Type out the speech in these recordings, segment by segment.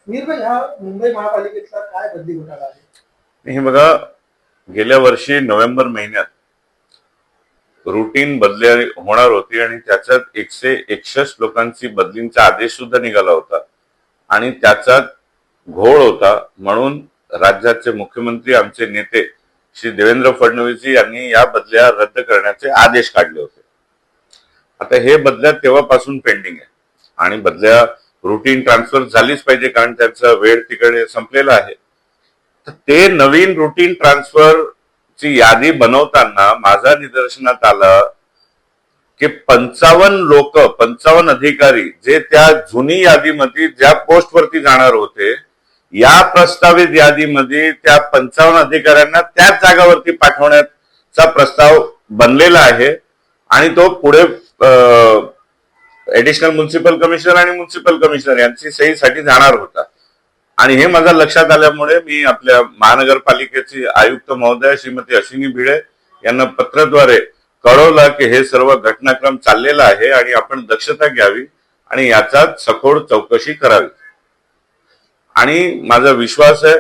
निर्भय ह्या मुंबई महापालिकेतला काय बदली घोटाळा आहे? हे बघा, गेल्या वर्षी नोव्हेंबर महिन्यात रुटीन बदली होणार होती आणि त्याच्यात 161 लोकांची बदलींचा आदेश सुद्धा निघाला होता आणि त्याचा घोळ होता. म्हणून राज्याचे मुख्यमंत्री आमचे नेते श्री देवेंद्र फडणवीस यांनी या बदल्या रद्द करण्याचे आदेश काढले होते. आता हे बदल्या तेव्हापासून पेंडिंग आहे आणि बदल्या रुटीन ट्रान्सफर झालीच पाहिजे, कारण त्याचा वेळ तिकडे संपलेला आहे. तर ते नवीन रुटीन ट्रान्सफर ची यादी बनवताना माझ्या निदर्शनात आलं की 55 अधिकारी जे त्या जुनी यादीमध्ये ज्या पोस्टवरती जाणार होते, या प्रस्तावित यादीमध्ये त्या 55 अधिकाऱ्यांना त्याच जागावरती पाठवण्याचा प्रस्ताव बनलेला आहे आणि तो पुढे ऍडिशनल म्युन्सिपल कमिशनर आणि म्युन्सिपल कमिशनर यांची सहीसाठी जाणार होता. आणि हे माझ्या लक्षात आल्यामुळे मी आपल्या महानगरपालिकेची आयुक्त महोदया श्रीमती अश्विनी भिडे यांना पत्राद्वारे कळवलं की हे सर्व घटनाक्रम चाललेला आहे आणि आपण दक्षता घ्यावी आणि याचा सखोल चौकशी करावी. आणि माझा विश्वास आहे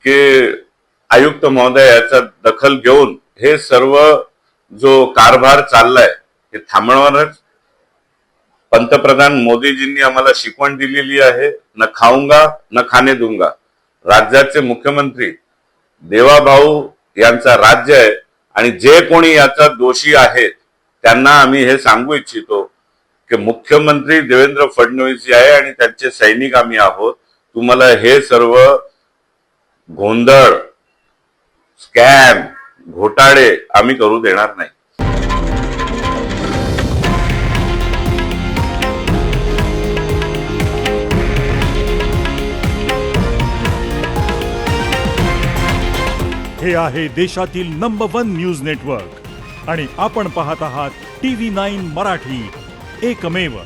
की आयुक्त महोदय याचा दखल घेऊन हे सर्व जो कारभार चाललाय हे थांबवणारच. पंतप्रधान मोदीजींनी आम्हाला शिकवण दिलेली आहे, न खाऊंगा न खाने दूंगा. राज्याचे मुख्यमंत्री देवाभाऊ यांचा राज्य आहे आणि जे कोणी याचा दोषी आहेत त्यांना आम्ही हे सांगू इच्छितो की मुख्यमंत्री देवेंद्र फडणवीस आहे आणि त्यांचे सैनिक आम्ही आहोत. तुम्हाला हे सर्व गोंधळ, स्कॅम, घोटाळे आम्ही करू देणार नाही. हे आहे देशातील नंबर 1 न्यूज नेटवर्क आणि आपण पाहत आहात TV9 मराठी, एकमेव.